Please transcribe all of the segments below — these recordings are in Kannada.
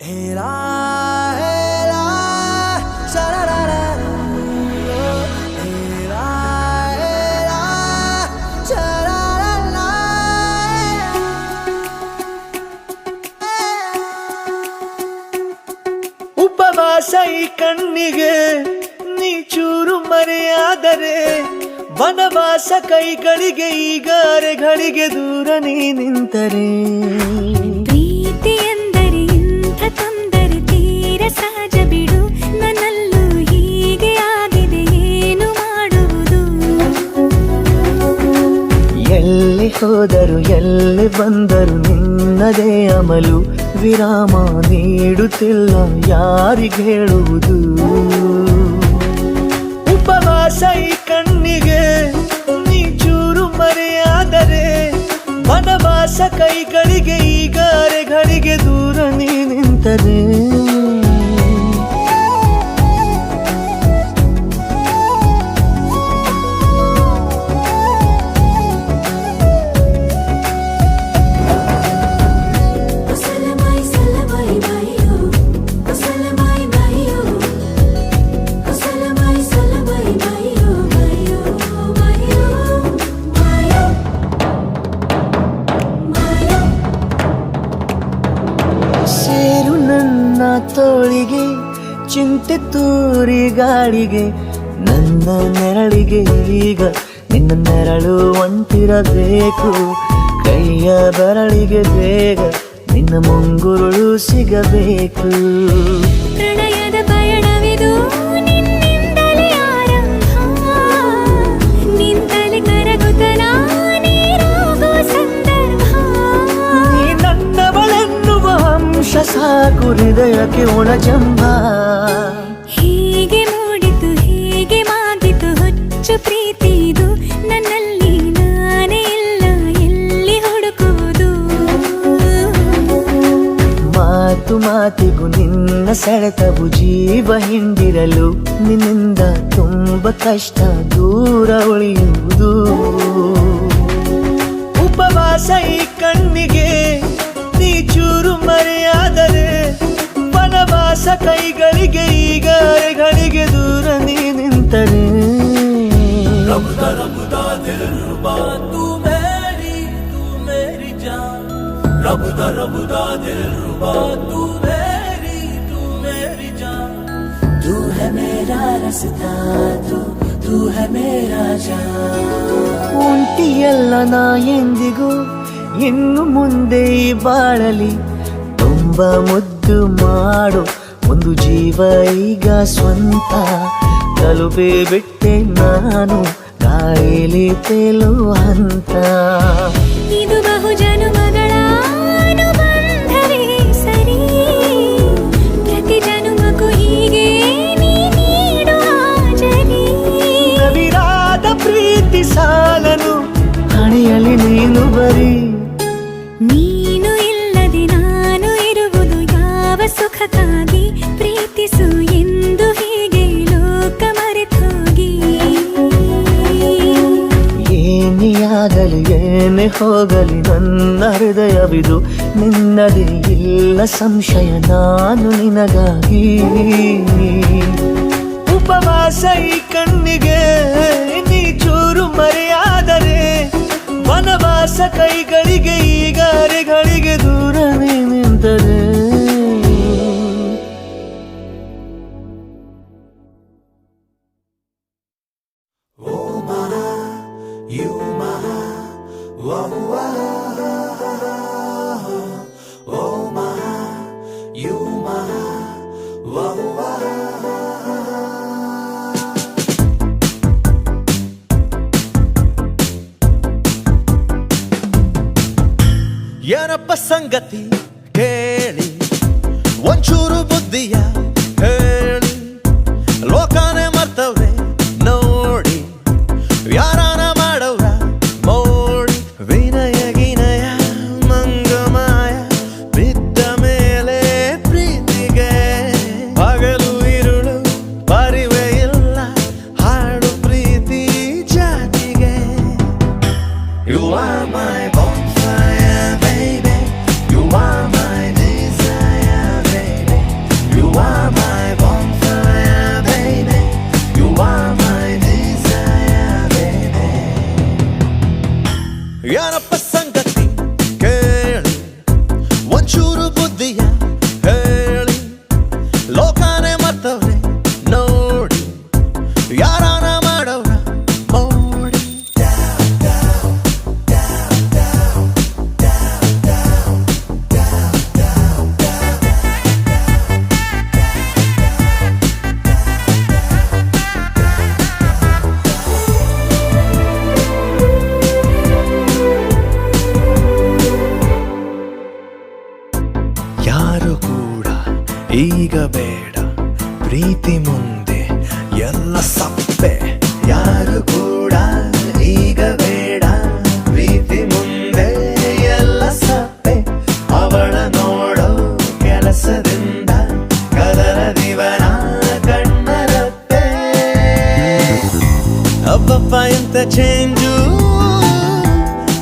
Hela, hela, sha-la-la-la. Hela, hela, sha-la-la-la. ಉಪವಾಸ ಈ ಕಣ್ಣಿಗೆ ನೀ ಚೂರು ಮರೆಯಾದರೆ ವನವಾಸ ಕೈಗಳಿಗೆ ಈಗ ಅರೆಗಳಿಗೆ ದೂರ ನೀ ನಿಂತರೆ ಪ್ರೀತಿ ಎಂದರೆ ಇಂಥ ತೊಂದರೆ ತೀರ ಸಹಜ ಬಿಡು ನನ್ನಲ್ಲೂ ಹೀಗೆ ಆಗಿದೆ ಏನು ಮಾಡುವುದು ಎಲ್ಲಿ ಹೋದರು ಎಲ್ಲಿ ಬಂದರು ನಿನ್ನದೇ ಅಮಲು ವಿರಾಮ ನೀಡುತ್ತಿಲ್ಲ ಯಾರಿಗೆ ಹೇಳುವುದು ಉಪವಾಸ ಈ ಕಣ್ಣಿಗೆ ನೀ ಚೂರು ಮರೆಯಾದರೆ ವನವಾಸ ಕೈಗಳಿಗೆ ಈಗ ಅರೆಗಳಿಗೆ ದೂರ ನೀ ನಿಂತರೆ ಸೇರು ನನ್ನ ತೋಳಿಗೆ ಚಿಂತೆ ತೂರಿ ಗಾಳಿಗೆ ನನ್ನ ನೆರಳಿಗೆ ಈಗ ನಿನ್ನ ನೆರಳು ಒಂಟಿರಬೇಕು ಕೈಯ ಬೆರಳಿಗೆ ಬೇಗ ನಿನ್ನ ಮುಂಗುರುಳು ಸಿಗಬೇಕು ಪ್ರಣಯದ ಪಯಣವಿದು ನಿನ್ನಿಂದಲೇ ಆರಂಭ ನಿಂತಲೇ ಕರಗುತ್ತಲ ನೀರಾಗೋ ಸಂದರ್ಭ ನೀ ನನ್ನವಳೆನ್ನುವ ಅಂಶ ಸಾಕು ಹೃದಯಕ್ಕೆ ಒಣಜಂಬ ಹೀಗೆ ಮೂಡಿತು ಹೀಗೆ ಮಾಗಿತು ಹುಚ್ಚು ಪ್ರೀತಿದು ನನ್ನಲ್ಲಿ ನಾನೇ ಇಲ್ಲ ಎಲ್ಲಿ ಹುಡುಕುವುದು ಮಾತು ಮಾತಿಗೂ ನಿನ್ನ ಸೆಳೆತವು ಜೀವ ಹಿಂದಿರಲು ನಿನ್ನಿಂದ ತುಂಬ ಕಷ್ಟ ದೂರ ಉಳಿಯುವುದು ಉಪವಾಸ ಈ ಕಣ್ಣಿಗೆ ನೀ ಚೂರು ಮರೆಯಾದರೆ ವನವಾಸ ಕೈಗಳಿಗೆ ಈಗ ಅರೆಗಳಿಗೆ ದೂರ ನೀ ನಿಂತರೆ तू मेरी जान रबुदा दिलरुबा तू मेरी जान तू है मेरा रास्ता तू है मेरा जान ಒಂಟಿಯಲ್ಲ ನಾ ಎಂದಿಗೂ ಇನ್ನು ಮುಂದೆ ಈ ಬಾಳಲಿ ತುಂಬ ಮುದ್ದು ಮಾಡು ಒಂದು ಜೀವ ಈಗ ಸ್ವಂತ ತಲುಪೇ ಬಿಟ್ಟೆ ನಾನು ಕಾಯಿಲೆ ತೇಲೋ ಹಂತ ಇದು ಬಹು ಜನುಮಗಳ ಅನುಬಂಧವೇ ಸರಿ ಪ್ರತಿ ಜನುಮಕ್ಕೂ ಹೀಗೆ ನೀ ನೀಡು ಹಾಜರಿ ನವಿರಾದ ಪ್ರೀತಿ ಸಾಲನು ಹಣೆಯಲ್ಲಿ ನೀನು ಬರೀ ನೀನು ಇಲ್ಲದೆ ನಾನು ಇರುವುದು ಯಾವ ಸುಖಕ್ಕಾಗಿ ಪ್ರೀತಿಸು ಎಂದು ಹೀಗೆ ಲೋಕ ಮರೆತೋಗಿ ಏನೇ ಆಗಲಿ ಏನೇ ಹೋಗಲಿ ನನ್ನ ಹೃದಯವಿದು ನಿನ್ನದೇ ಇಲ್ಲ ಸಂಶಯ ನಾನು ನಿನಗಾಗಿ ಉಪವಾಸ ಈ ಕಣ್ಣಿಗೆ ನೀ ಚೂರು ಮರೆಯಾದರೆ ವನವಾಸ ಕೈಗಳಿಗೆ ಈಗ ಅರೆಗಳಿಗೆ ದೂರ ನೀ ನಿಂತರೆ ಏನಪ್ಪ ಸಂಗತಿ ಕೇಳಿ ಒಂಚೂರು ಬುದ್ಧಿಯ ಹೇಳಿ ಲೋಕನೇ ಮರ್ತವ್ರೆ ನೋಡಿ ಯಾರಾನ ಮಾಡವ್ರ ಮೋಡಿ ವಿನಯ ಗಿನಯ ಮಂಗಮಾಯ ಬಿದ್ದ ಮೇಲೆ ಪ್ರೀತಿಗೆ ಹಗಲು ಇರುಳು ಪರಿವೆ ಇಲ್ಲ ಹಾಡು ಪ್ರೀತಿ ಜಾತಿಗೆ You are my bonfire, baby. You are my desire, baby. ಈಗ ಬೇಡ ಪ್ರೀತಿ ಮುಂದೆ ಎಲ್ಲ ಸಪ್ಪೆ. ಯಾರು ಕೂಡ ಈಗ ಬೇಡ ಪ್ರೀತಿ ಮುಂದೆ ಎಲ್ಲ ಸಪ್ಪೆ. ಅವಳ ನೋಡೋ ಕೆಲಸದಿಂದ ಕದರ ದಿವನ ಕಣ್ಣರಪ್ಪೆ. ಅಬ್ಬಪ್ಪ ಎಂತ ಚೇಂಜು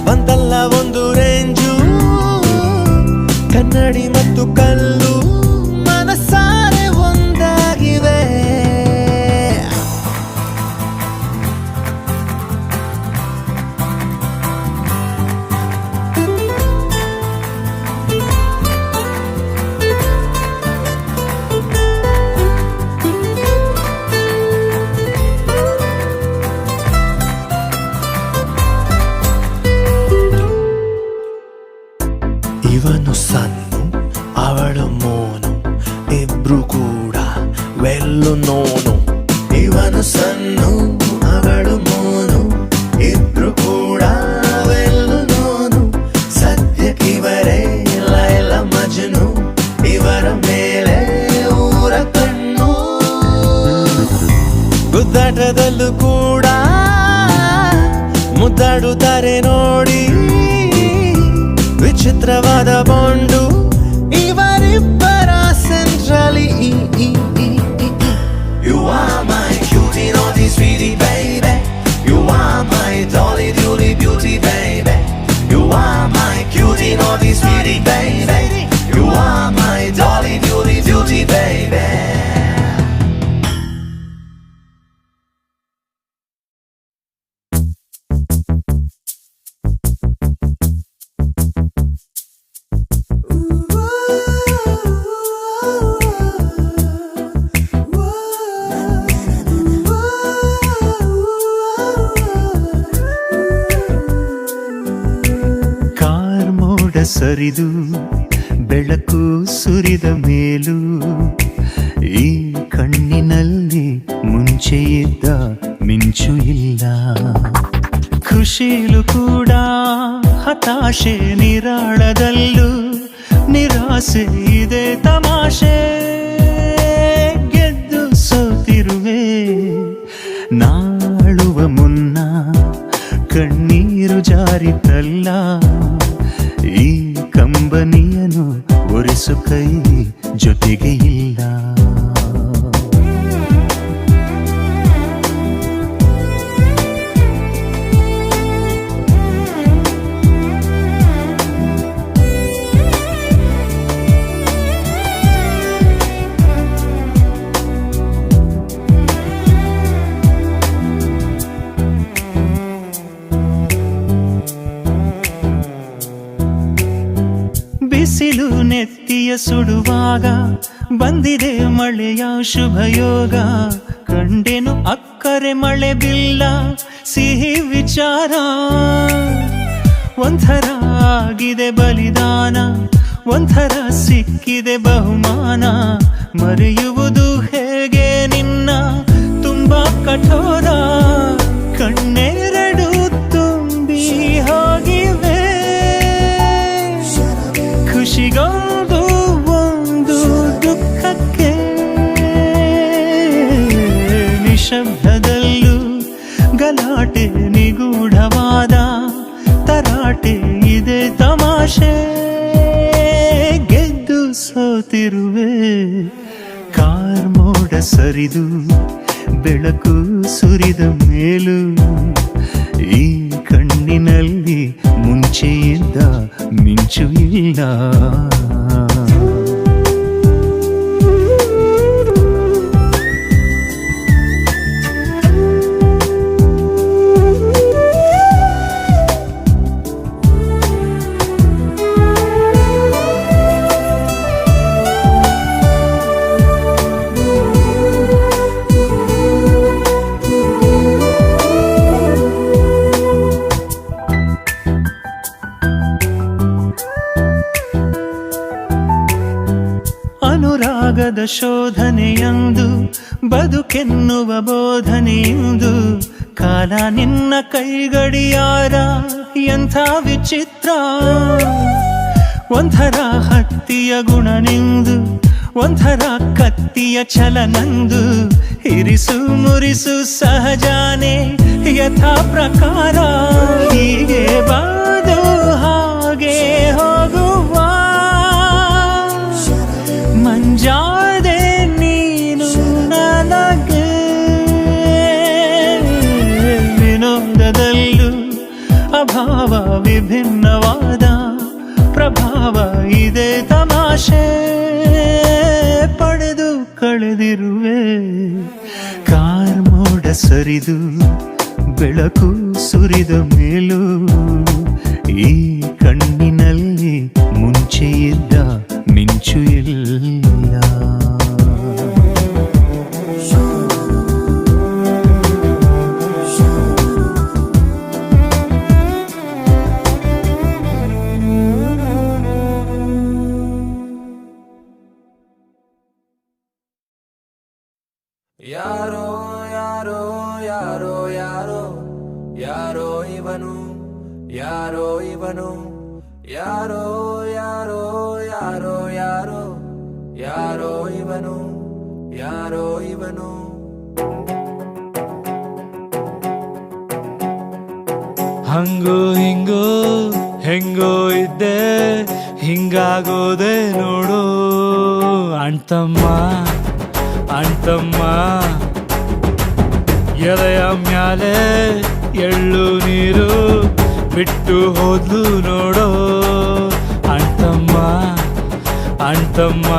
ಬಂತಲ್ಲ ಒಂದು ರೇಂಜು. ಕನ್ನಡಿ ಮತ್ತು ಕಲ್ಲು ಮನಸಾರೆ ಒಂದಾಗಿವೆ. ಇವನು ಸನ್ನು ಅವಳು ಮೋನು ಇಬ್ರು ಕೂಡ ವೆಲ್ಲು ನೋನು. ಇವನು ಸನ್ನು ಅವಳು ಮೋನು ಇಬ್ರು ಕೂಡ ವೆಲ್ಲು ನೋನು. ಸದ್ಯಕ್ಕಿವರೇ ಲೈಲ ಮಜ್ನು ಇವರ ಮೇಲೆ ಊರ ಕಣ್ಣು. ಗುದ್ದಾಟದಲ್ಲೂ ಕೂಡ ಮುದ್ದಾಡುತ್ತಾರೆ ನೋಡಿ. ವಿಚಿತ್ರವಾದ ಬಾಂಡು ಇವರಿಬ್ಬರ centrally. You are my cutie naughty sweetie baby. You are my dolly dooley beauty baby. You are my cutie naughty sweetie baby. You are my dolly dooley beauty baby. ಸರಿದು ಬೆಳಕು ಸುರಿದ ಮೇಲೂ ಈ ಕಣ್ಣಿನಲ್ಲಿ ಮುಂಚೆ ಇದ್ದ ಮಿಂಚು ಇಲ್ಲ. ಖುಷಿಲು ಕೂಡ ಹತಾಶೆ ನಿರಾಳದಲ್ಲೂ ನಿರಾಸೆ ಇದೆ ತಮಾಷೆ. ಗೆದ್ದು ಸೋತಿರುವೆ ನಾಳುವ ಮುನ್ನ ಕಣ್ಣೀರು ಜಾರಿತಲ್ಲ. ಈ ಕಂಬನಿಯನು ಒರೆಸು ಕೈ ಜೊತೆಗೆ ಇಲ್ಲ. ಬಿಸಿಲು ನೆತ್ತಿಯ ಸುಡುವಾಗ ಬಂದಿದೆ ಮಳೆಯ ಶುಭಯೋಗ. ಕಂಡೆನು ಅಕ್ಕರೆ ಮಳೆ ಬಿಲ್ಲ ಸಿಹಿ ವಿಚಾರ. ಒಂಥರ ಆಗಿದೆ ಬಲಿದಾನ, ಒಂಥರ ಸಿಕ್ಕಿದೆ ಬಹುಮಾನ. ಮರೆಯುವುದು ಹೇಗೆ ನಿನ್ನ ತುಂಬಾ ಕಠೋರ. ಕಣ್ಣೆರಡು ತುಂಬಿ ಹೋಗಿವೆ ಖುಷಿಗೊಂದು ಒಂದು ದುಃಖಕ್ಕೆ. ನಿಶಬ್ದದಲ್ಲೂ ಗಲಾಟೆ ನಿಗೂಢವಾದ ತರಾಟೆ ಇದೆ ತಮಾಷೆ. ಗೆದ್ದು ಸೋತಿರುವೆ ಕಾರ್ಮೋಡ ಸರಿದು ಬೆಳಕು ಸುರಿದ ಮೇಲೂ ಈ ಕಣ್ಣಿನಲ್ಲಿ ಮುಂಚೆಯಿದ್ದ ಮಿಂಚು ಇಲ್ಲ. ಅನುರಾಗದ ಶೋಧನೆಯಂದು ಬದುಕೆನ್ನುವ ಬೋಧನೆಯಂದು. ಕಾಲ ನಿನ್ನ ಕೈಗಡಿಯಾರ ಎಂಥ ವಿಚಿತ್ರ. ಒಂಥರ ಹತ್ತಿಯ ಗುಣ ನಿಂದು ಒಂಥರ ಕತ್ತಿಯ ಛಲ ನಂದು, ಇರಿಸು ಮುರಿಸು ಸಹಜಾನೆ ಯಥಾ ಪ್ರಕಾರ, ಹೀಗೆ ಬಾದು ಹಾಗೆ ಹೋಗುವ ಮಂಜಾದೆ ನೀನು ನನಗೆ. ವಿನೋದದಲ್ಲೂ ಅಭಾವ ವಿಭಿನ್ನವಾದ ಪ್ರಭಾವ ಇದೆ ತಮಾಷೆ, ಪಡೆದು ಕಳೆದಿರುವೆ ಕಾರ್ಮೋಡ ಸರಿದು ಬೆಳಕು ಸುರಿದ ಮೇಲೂ ಈ ಕಣ್ಣಿನಲ್ಲಿ ಮುಂಚೆ ಇದ್ದ ಮಿಂಚು ಇಲ್ಲ. ಯಾರೋ ಯಾರೋ ಯಾರೋ ಯಾರೋ ಯಾರೋ ಇವನು, ಯಾರೋ ಇವನು, ಯಾರೋ ಯಾರೋ ಯಾರೋ ಯಾರೋ ಯಾರೋ ಇವನು, ಯಾರೋ ಇವನು. ಹಂಗೋ ಹಿಂಗೋ ಹೆಂಗೋ ಇದ್ದೆ ಹಿಂಗಾಗೋದೆ ನೋಡು ಅಣ್ತಮ್ಮ ಅಣ್ತಮ್ಮ. ಎಲೆಯ ಮ್ಯಾಲೆ ಎಳ್ಳು ನೀರು ಬಿಟ್ಟು ಹೋದ್ಲು ನೋಡೋ ಅಣ್ತಮ್ಮ ಅಣ್ತಮ್ಮ.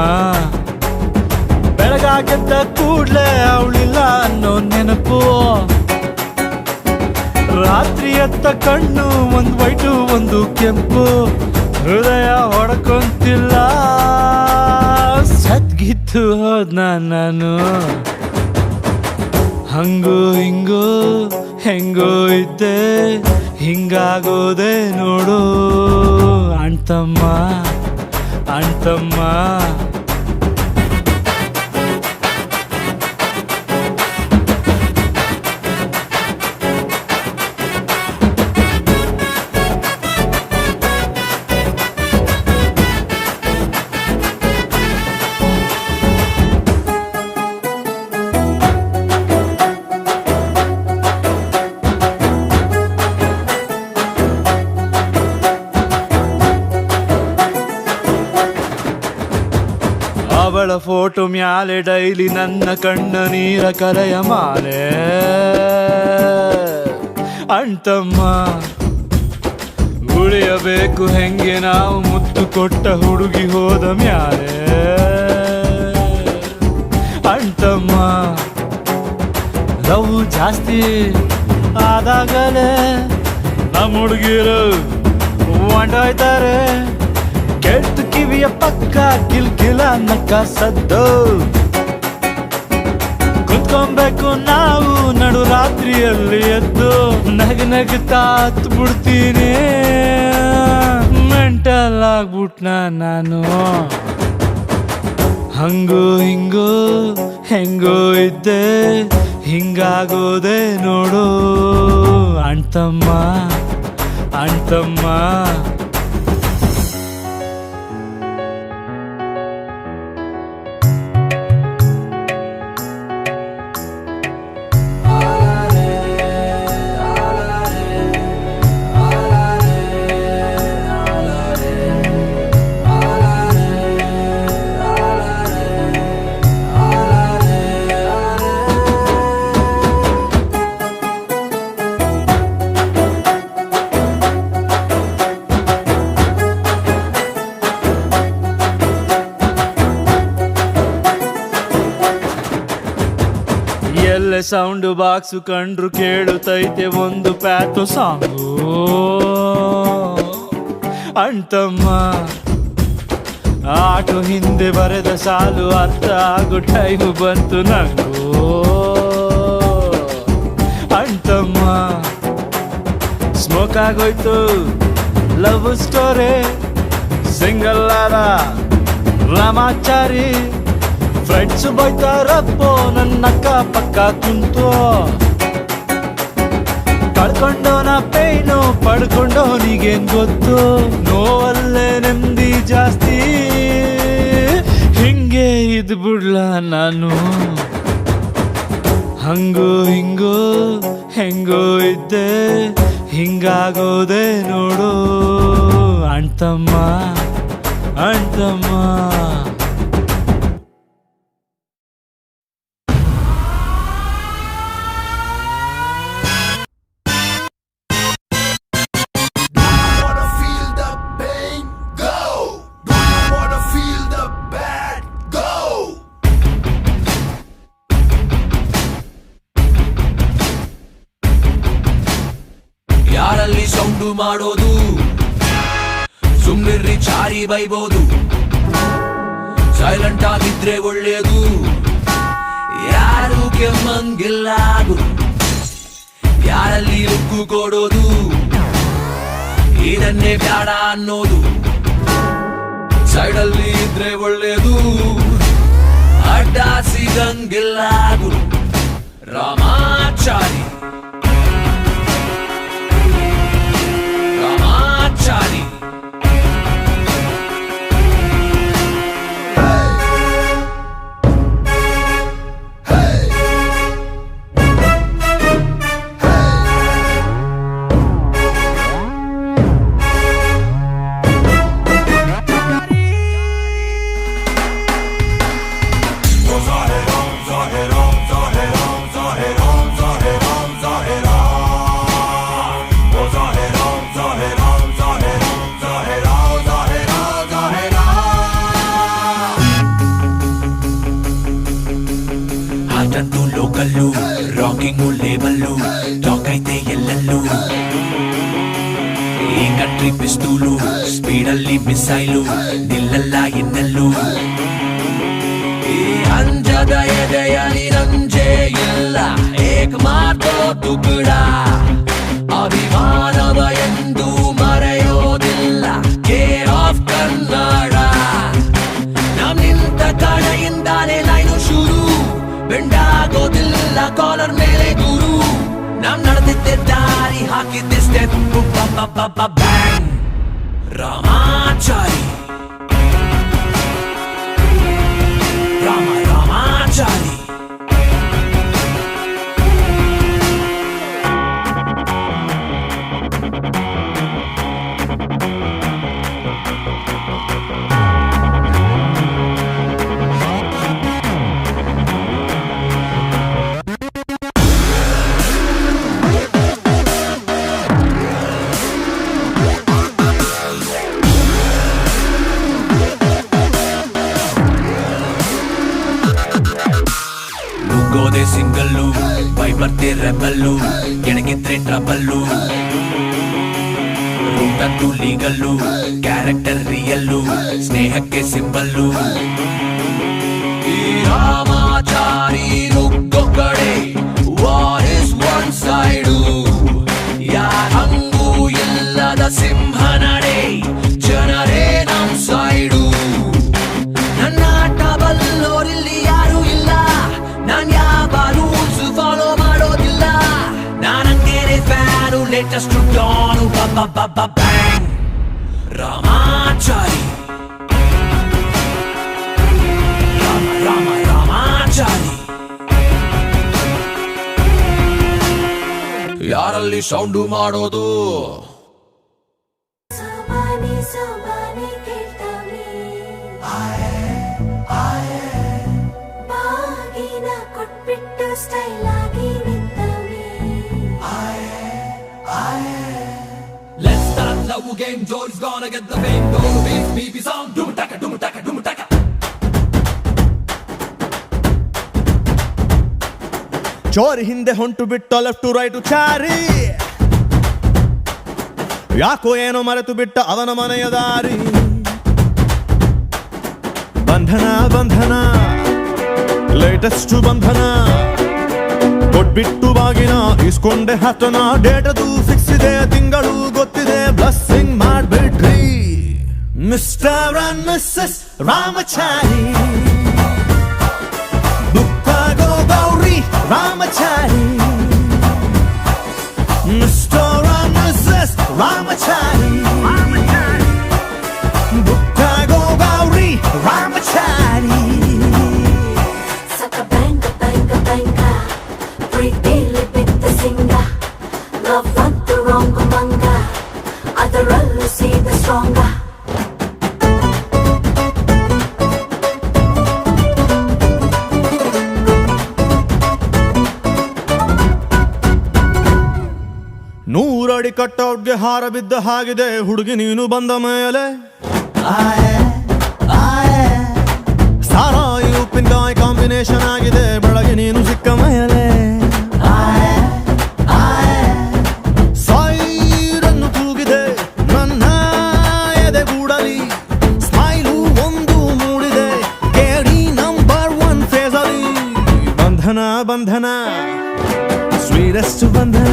ಬೆಳಗಾಗದ್ದ ಕೂಡ್ಲೆ ಅವಳಿಲ್ಲ ಅನ್ನೋ ನೆನಪು, ರಾತ್ರಿ ಎತ್ತ ಕಣ್ಣು ಒಂದು ವೈಟು ಒಂದು ಕೆಂಪು, ಹೃದಯ ಹೊಡ್ಕೊಂತಿಲ್ಲ ಸದ್ಗಿತ್ತು ಹೋದ್ನ ನಾನು. ಹಂಗೋ ಹಿಂಗೋ ಹೆಂಗೋ ಇದ್ದೆ ಹಿಂಗಾಗೋದೆ ನೋಡು ಅಣ್ತಮ್ಮ ಅಣ್ತಮ್ಮ. ಅವಳ ಫೋಟೋ ಮ್ಯಾಲೆ ಡೈಲಿ ನನ್ನ ಕಣ್ಣ ನೀರ ಕರೆಯ ಮಾಲೆ ಅಣ್ತಮ್ಮ. ಉಳಿಯಬೇಕು ಹೆಂಗೆ ನಾವು ಮುತ್ತು ಕೊಟ್ಟ ಹುಡುಗಿ ಹೋದ ಮ್ಯಾಲೆ ಅಣ್ತಮ್ಮ. ಲವ್ ಜಾಸ್ತಿ ಆದಾಗಲೇ ನಮ್ಮ ಹುಡುಗಿರು ಒಂಡೋಯ್ತಾರೆ, ಕೆಟ್ಟ ಕಿವಿಯ ಪಕ್ಕ ಗಿಲ್ಗಿಲ ನಕ್ಕ ಸದ್ದು. ಕುತ್ಕೊಬೇಕು ನಾವು ನಡು ರಾತ್ರಿಯಲ್ಲಿ ಎದ್ದು ನಗ ನಗುತ್ತಾ ಬಿಡ್ತೀನಿ, ಮೆಂಟಲ್ ಆಗ್ಬಿಟ್ನ ನಾನು. ಹಂಗೋ ಹಿಂಗೋ ಹೆಂಗೋ ಇದ್ದೆ ಹಿಂಗಾಗೋದೆ ನೋಡು ಅಣ್ತಮ್ಮ ಅಣ್ತಮ್ಮ. ಎಲ್ಲೆ ಸೌಂಡ್ ಬಾಕ್ಸು ಕಂಡ್ರು ಕೇಳುತ್ತೈತೆ ಒಂದು ಪ್ಯಾಟೋ ಸಾಂಗು ಅಣ್ತಮ್ಮ. ಆಟೋ ಹಿಂದೆ ಬರೆದ ಸಾಲು ಅರ್ಥ ಆಗೋ ಟೈಮು ಬಂತು ನಂಗೂ ಅಣ್ತಮ್ಮ. ಸ್ಮೋಕ್ ಆಗೋಯ್ತು ಲವ್ ಸ್ಟೋರಿ, ಸಿಂಗಲ್ ಆದ ರಾಮಾಚಾರಿ. ಫ್ರೆಂಡ್ಸ್ ಬೈತಾರಪ್ಪೋ ನನ್ನ ಅಕ್ಕ ಪಕ್ಕ ಕುಂತು, ಕಳ್ಕೊಂಡೋನ ಪೈನು ಪಡ್ಕೊಂಡೋನಿಗೇನ್ ಗೊತ್ತು, ನೋವಲ್ಲೇ ನೆಮ್ಮದಿ ಜಾಸ್ತಿ ಹಿಂಗೆ ಇದ್ಬಿಡ್ಲ ನಾನು ಹಂಗೋ ಹಿಂಗೋ ಹೆಂಗೋ ಇದ್ದೆ ಹಿಂಗಾಗೋದೆ ನೋಡು ಅಣ್ತಮ್ಮ ಅಣ್ತಮ್ಮ Wanna feel the pain? Go! Do you wanna feel the bad? Go! ಯಾರಲ್ಲಿ ಸೌಂಡು ಮಾಡೋದು ಸುಮ್ನಿರ್ರಿ ಚಾರಿ ಬೈಬೋದು ಸೈಲೆಂಟ್ ಆಗಿದ್ರೆ ಒಳ್ಳೇದು ಯಾರು ಕೆಮ್ಮಂಗಿಲ್ಲ ಗುರು ಯಾರಲ್ಲಿ ಉಕ್ಕು ಕೊಡೋದು ಇದನ್ನೇ ಬ್ಯಾಡ ಅನ್ನೋದು ಸೈಡಲ್ಲಿ ಇದ್ರೆ ಒಳ್ಳೇದು ಅಡ್ಡ ಸಿಗಂಗಿಲ್ಲ ಗುರು ರಾಮಾಚಾರಿ ರಾಮಾಚಾರಿ ಹಾಟಂತೂ ಲೋಕಲ್ಲು ರಾಕಿಂಗು ಲೇಬಲ್ಲು ಟಾಕ್ ಐತೆ ಎಲ್ಲಲ್ಲೂ ಈ ಕಂಟ್ರಿ ಪಿಸ್ತೂಲು ಸ್ಪೀಡಲ್ಲಿ ಮಿಸೈಲು ನಿಲ್ಲಲ್ಲ ಇನ್ನಲ್ಲೂ ಈ ಅಂಜದ ಎದೆಯಲಿ ರಂಜೆ ಇಲ್ಲ ಏಕ್ ಮಾತೋ ತುಕಡ ಅಭಿಮಾನವ ಎಂದು ಮರೆಯೋದಿಲ್ಲ ಕೇರ್ ಆಫ್ ಕನ್ನಡ ನಮ್ ನಿಂತ ಕಡೆಯಿಂದಾನೆ ಲೈನು ಶುರು ಬೆಂಡಾಗೋದಿಲ್ಲ ಕಾಲರ್ ಮೇಲೆ ಗುರು ನಾವ್ ನಡೆದಿದ್ದೆ ದಾರಿ ಹಾಕಿದ್ದೆ ಸ್ಟೆಪ್ ಬ್ಯಾಂಗ್ ರಾಮಾಚಾರಿ ರಾಮಾಚಾರಿ ನುಗ್ಗೋದೆ ಸಿಂಗಲ್ಲು ಬೈ ಬರ್ತೆ ರೆಬಲ್ಲು ಕೆಣಗಿದ್ರೆ ಟ್ರಬಲ್ಲು ರೂಟಂತೂ ಲೀಗಲ್ಲು ಕ್ಯಾರೆಕ್ಟರ್ ರಿಯಲ್ಲು ಸ್ನೇಹಕ್ಕೆ ಸಿಂಬಲ್ಲು ಈ ರಾಮಾಚಾರಿ ನುಗ್ಗೋ ಕಡೆ ವಾರ್ ಇಸ್ ಒನ್ ಸೈಡು ಯಾರಂಗೂ ಇಲ್ಲದ ಸಿಂಹ ನಡೆ ಜನರೇ ನಮ್ ಸೈಡು ನನ್ನ ಟಬಲ್ಲೋರಿಲ್ಲಿ ಯಾರು ಇಲ್ಲ ನಾನ್ ಯಾವ ರೂಲ್ಸ್ ಫಾಲೋ ಮಾಡೋದಿಲ್ಲ ನಾನಂಗೇನೆ fan latest don bang Ramachari Ramachari ಯಾರಲ್ಲಿ ಸೌಂಡು ಮಾಡೋದು ಸೋಬಾನೆ ಸೋಬಾನೆ ಕೇಳ್ತಾವ್ನೆ ಬಾಗಿನ ಕೊಟ್ಬಿಟ್ಟು ಸ್ಟೈಲ್ ಆಗಿ ನಿಂತವ್ನೆ Let's start love game, Jory's gonna get the fame. Go to beat sound, doom taka, doom taka, doom taka. ಚೋರಿ ಹಿಂದೆ ಹೊಂಟು ಬಿಟ್ಟು ಲೆಫ್ಟ್ ಟು ರೈಟ್ ಚಾರಿ ಯಾಕೋ ಏನೋ ಮರೆತು ಬಿಟ್ಟ ಅವನ ಮನೆಯ ದಾರಿ ಬಂಧನ ಬಂಧನ ಲೇಟೆಸ್ಟ್ ಬಂಧನ ಕೊಟ್ಬಿಟ್ಟು ಬಾಗಿನ ಇಸ್ಕೊಂಡೆ ಹತ್ತನ ಡೇಟದು ಫಿಕ್ಸ್ ಇದೆ ತಿಂಗಳು ಗೊತ್ತಿದೆ ಬ್ಲಸ್ಸಿಂಗ್ ಮಾಡ್ಬಿಡ್ರಿ ಮಿಸ್ಟರ್ ಅಂಡ್ ಮಿಸ್ಸಸ್ ರಾಮಚಾರಿ ಬುಕ್ಕಾಗೋ Gowri Ramachari Mr and Mrs Ramachari ಬುಕ್ಕಾಗೋ ಗೌರಿ ರಾಮಚಾರಿ ಗಾಡಿ ಕಟ್ಔಟ್ಗೆ ಹಾರ ಬಿದ್ದ ಹಾಗಿದೆ ಹುಡುಗಿ ನೀನು ಬಂದ ಮೇಲೆ ಸಾರಾಯಿ ಉಪ್ಪಿನಕಾಯಿ ಕಾಂಬಿನೇಷನ್ ಆಗಿದೆ ಬೆಳಗ್ಗೆ ನೀನು ಸಿಕ್ಕ ಮೇಲೆ ಸೈರನ್ನು ತೂಗಿದೆ ನನ್ನ ಎದೆಗೂಡಲಿ ಸ್ಮೈಲು ಒಂದು ಮೂಡಿದೆ ಕೇಳಿ ನಂಬರ್ 1 ಫೇಸಲ್ಲಿ ಬಂಧನ ಬಂಧನ ಸ್ವೀಟೆಸ್ಟ್ ಬಂಧನ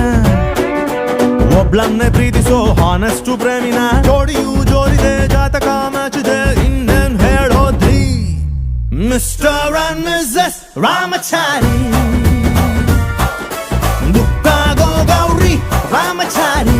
ಒಬ್ಳನ್ನೇ ಪ್ರೀತಿಸೋ ಹಾನೆಸ್ಟ್ ಪ್ರೇಮಿನ ಜೋಡಿಯು ಜೋರಿದೆ ಜಾತಕ ಮ್ಯಾಚಿದೆ ಇನ್ನೇನ್ ಹೇಳೋದ್ರಿ ಮಿಸ್ಟರ್ ಅಂಡ್ ಮಿಸಸ್ ರಾಮಚಾರಿ ದುಃಖಾಗೋ Gowri Ramachari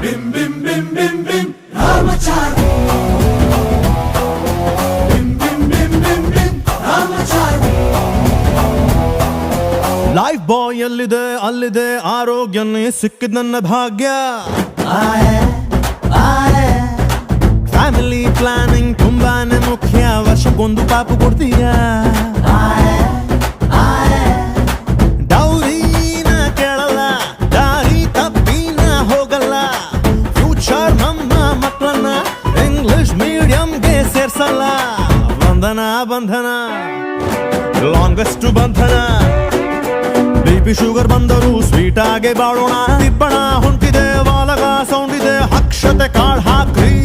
Bim bim bim bim bim Ramachari. Bim bim bim bim bim Ramachari. Lifebuoy ಎಲ್ಲಿದೆ ಅಲ್ಲಿದೆ ಆರೋಗ್ಯನೇ ಸಿಕ್ಕಿದ ನನ್ನ ಭಾಗ್ಯ ಫ್ಯಾಮಿಲಿ ಪ್ಲಾನಿಂಗ್ ತುಂಬಾನೇ ಮುಖ್ಯ ವರ್ಷಕ್ಕೊಂದು ಪಾಪು ಕೊಡ್ತೀಯಾ ಡೌರಿನ ಕೇಳಲ್ಲ ದಾರಿ ತಪ್ಪಿನ ಹೋಗಲ್ಲ ಫ್ಯೂಚರ್ ನಮ್ಮ ಮಕ್ಕಳನ್ನ ಇಂಗ್ಲಿಷ್ ಮೀಡಿಯಂಗೆ ಸೇರ್ಸಲ್ಲ ಬಂಧನ ಬಂಧನ ಲಾಂಗೆಸ್ಟ್ ಬಂಧನ ಬಿಪಿ ಶುಗರ್ ಬಂದರೂ ಸ್ವೀಟ್ ಆಗಿ ಬಾಳೋಣ ತಿಪ್ಪಣ ಹೊಂಟಿದೆ ವಾಲಗ ಸೌಂಡ್ ಇದೆ ಅಕ್ಷತೆ ಕಾಳ್ ಹಾಕ್ರಿ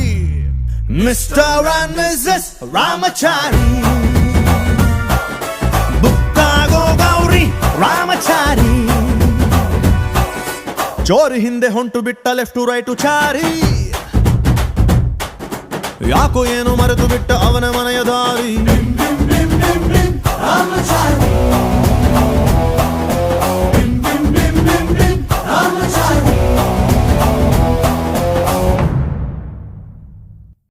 ಮಿಸ್ಟರ್ ಅಂಡ್ ಮಿಸಸ್ ರಾಮಚಾರಿ ಬುಕ್ಕಾಗೋ ಗೌರಿ ರಾಮಚಾರಿ ಚೋರಿ ಹಿಂದೆ ಹೊಂಟು ಬಿಟ್ಟ ಲೆಫ್ಟ್ ರೈಟು ಚಾರಿ ಯಾಕೋ ಏನು ಮರೆತು ಬಿಟ್ಟ ಅವನ ಮನೆಯ ದಾರಿ Bim bim bim bim bim Ramachari.